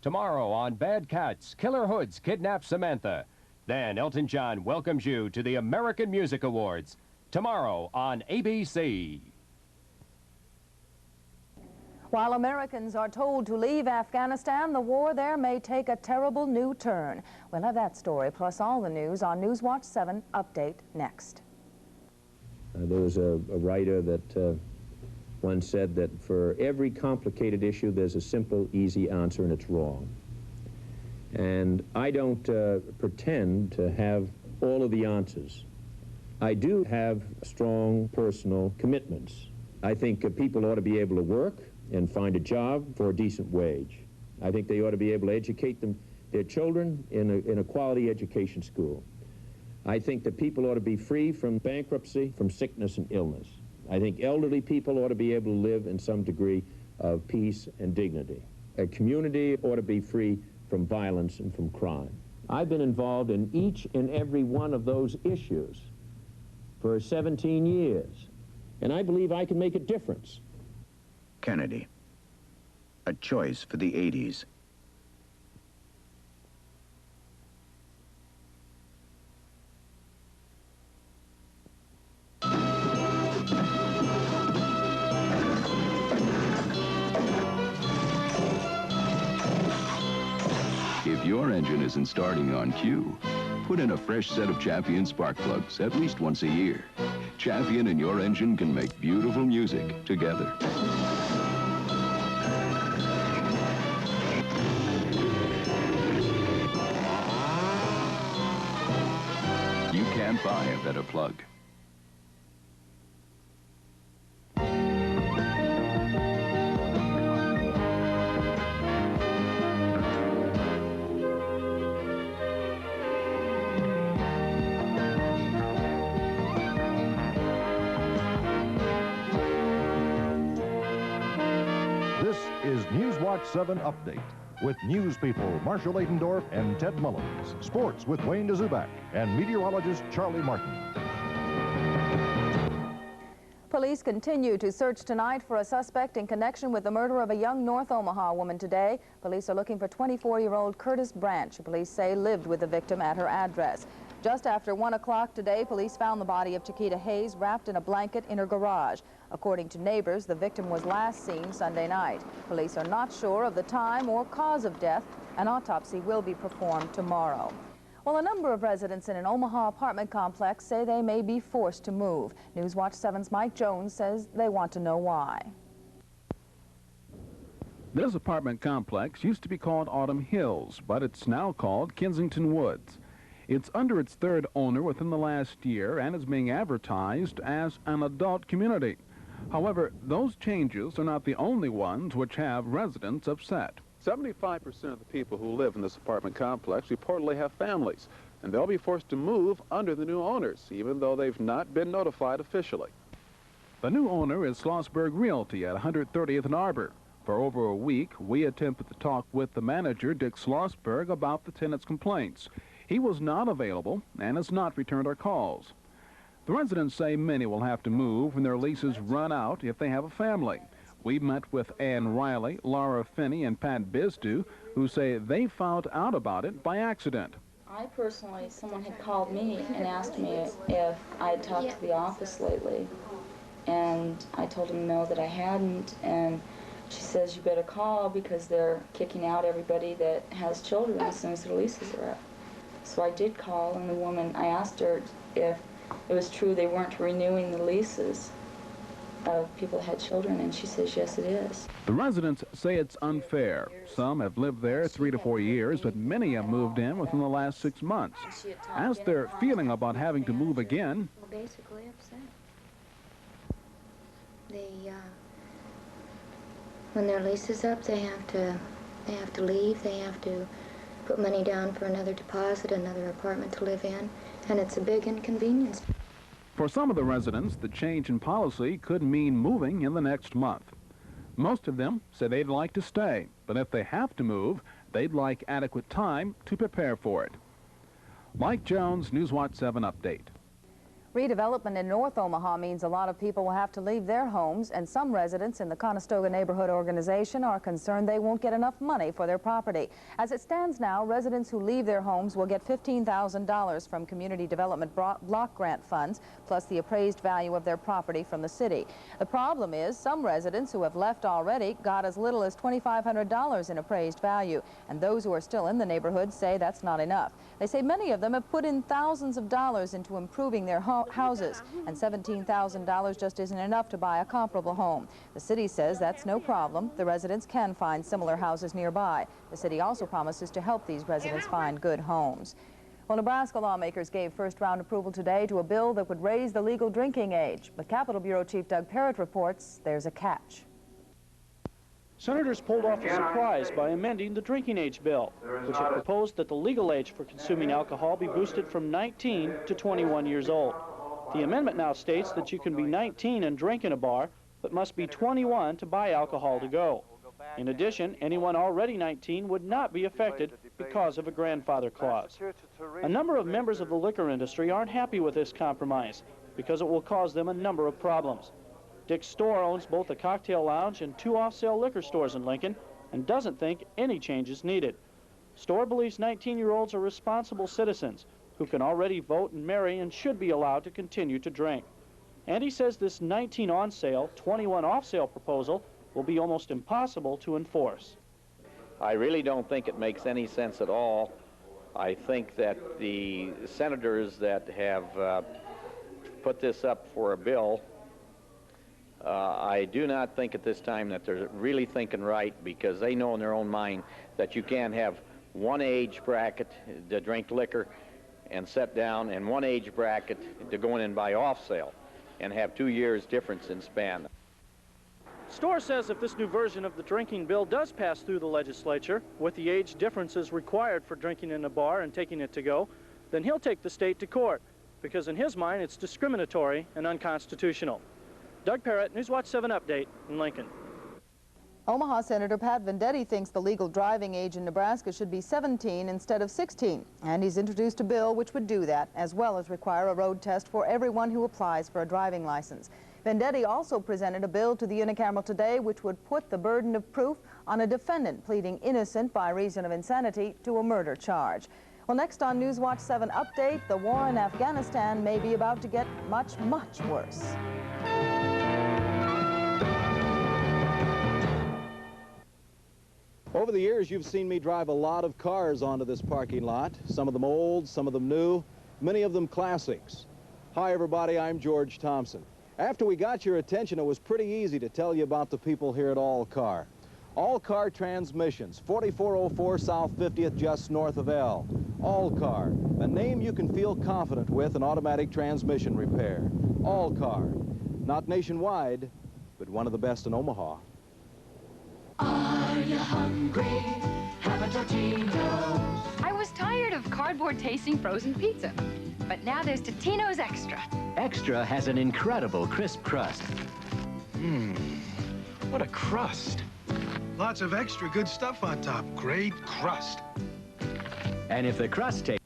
Tomorrow on Bad Cats, Killer Hoods kidnap Samantha. Then Elton John welcomes you to the American Music Awards. Tomorrow on ABC. While Americans are told to leave Afghanistan, the war there may take a terrible new turn. We'll have that story, plus all the news on Newswatch 7 Update next. There was a writer that once said that for every complicated issue, there's a simple, easy answer, and it's wrong. And I don't pretend to have all of the answers. I do have strong personal commitments. I think people ought to be able to work and find a job for a decent wage. I think they ought to be able to educate their children in a quality education school. I think that people ought to be free from bankruptcy, from sickness and illness. I think elderly people ought to be able to live in some degree of peace and dignity. A community ought to be free from violence and from crime. I've been involved in each and every one of those issues for 17 years, and I believe I can make a difference. Kennedy, a choice for the 80s. If your engine isn't starting on cue, put in a fresh set of Champion spark plugs at least once a year. Champion and your engine can make beautiful music together. You can't buy a better plug. This is Newswatch 7 Update with news people Marcia Ladendorff and Ted Mullins, sports with Wayne DeZubak, and meteorologist Charlie Martin. Police continue to search tonight for a suspect in connection with the murder of a young North Omaha woman today. Police are looking for 24-year-old Curtis Branch, who police say lived with the victim at her address. Just after 1 o'clock today, police found the body of Chiquita Hayes wrapped in a blanket in her garage. According to neighbors, the victim was last seen Sunday night. Police are not sure of the time or cause of death. An autopsy will be performed tomorrow. Well, a number of residents in an Omaha apartment complex say they may be forced to move. Newswatch 7's Mike Jones says they want to know why. This apartment complex used to be called Autumn Hills, but it's now called Kensington Woods. It's under its third owner within the last year and is being advertised as an adult community. However, those changes are not the only ones which have residents upset. 75% of the people who live in this apartment complex reportedly have families, and they'll be forced to move under the new owners, even though they've not been notified officially. The new owner is Schlossberg Realty at 130th and Arbor. For over a week, we attempted to talk with the manager, Dick Schlossberg, about the tenants' complaints. He was not available and has not returned our calls. The residents say many will have to move when their leases run out if they have a family. We met with Ann Riley, Laura Finney, and Pat Bisdu, who say they found out about it by accident. I personally, someone had called me and asked me if I had talked to the office lately. And I told them no, that I hadn't. And she says, you better call because they're kicking out everybody that has children as soon as their leases are up. So I did call, and the woman, I asked her if it was true they weren't renewing the leases of people that had children, and she says, yes, it is. The residents say it's unfair. Some have lived there 3 to 4 years, but many have moved in within the last 6 months. As they're feeling about having to move again, We're basically upset. When their lease is up, they have to leave. They have to put money down for another deposit, another apartment to live in, and it's a big inconvenience. for some of the residents, the change in policy could mean moving in the next month. Most of them say they'd like to stay, but if they have to move, they'd like adequate time to prepare for it. Mike Jones, Newswatch 7 Update. Redevelopment in North Omaha means a lot of people will have to leave their homes, and some residents in the Conestoga Neighborhood Organization are concerned they won't get enough money for their property. As it stands now, residents who leave their homes will get $15,000 from Community Development Block Grant funds, plus the appraised value of their property from the city. The problem is some residents who have left already got as little as $2,500 in appraised value, and those who are still in the neighborhood say that's not enough. They say many of them have put in thousands of dollars into improving their houses, and $17,000 just isn't enough to buy a comparable home. The city says that's no problem. The residents can find similar houses nearby. The city also promises to help these residents find good homes. Well, Nebraska lawmakers gave first-round approval today to a bill that would raise the legal drinking age. But Capitol Bureau Chief Doug Parrott reports there's a catch. Senators pulled off a surprise by amending the drinking age bill, which had proposed that the legal age for consuming alcohol be boosted from 19 to 21 years old. The amendment now states that you can be 19 and drink in a bar, but must be 21 to buy alcohol to go. In addition, anyone already 19 would not be affected because of a grandfather clause. A number of members of the liquor industry aren't happy with this compromise because it will cause them a number of problems. Dick's store owns both a cocktail lounge and 2 off-sale liquor stores in Lincoln and doesn't think any change is needed. Store believes 19-year-olds are responsible citizens who can already vote and marry and should be allowed to continue to drink. And he says this 19 on-sale, 21 off-sale proposal will be almost impossible to enforce. I really don't think it makes any sense at all. I think that the senators that have put this up for a bill, I do not think at this time that they're really thinking right, because they know in their own mind that you can't have one age bracket to drink liquor and set down and one age bracket to go in and buy off sale and have 2 years difference in span. Store says if this new version of the drinking bill does pass through the legislature, with the age differences required for drinking in a bar and taking it to go, then he'll take the state to court, because in his mind it's discriminatory and unconstitutional. Doug Parrott, Newswatch 7 Update in Lincoln. Omaha Senator Pat Vendetti thinks the legal driving age in Nebraska should be 17 instead of 16, and he's introduced a bill which would do that, as well as require a road test for everyone who applies for a driving license. Vendetti also presented a bill to the unicameral today which would put the burden of proof on a defendant pleading innocent by reason of insanity to a murder charge. Well, next on Newswatch 7 Update, the war in Afghanistan may be about to get much, much worse. Over the years, you've seen me drive a lot of cars onto this parking lot, some of them old, some of them new, many of them classics. Hi, everybody, I'm George Thompson. After we got your attention, it was pretty easy to tell you about the people here at All Car. All Car Transmissions, 4404 South 50th, just north of L. All Car, a name you can feel confident with in automatic transmission repair. All Car, not nationwide, but one of the best in Omaha. Are you hungry? Have a Totino's. I was tired of cardboard tasting frozen pizza, but now there's Totino's Extra. Extra has an incredible crisp crust. What a crust. Lots of extra good stuff on top. Great crust. And if the crust tastes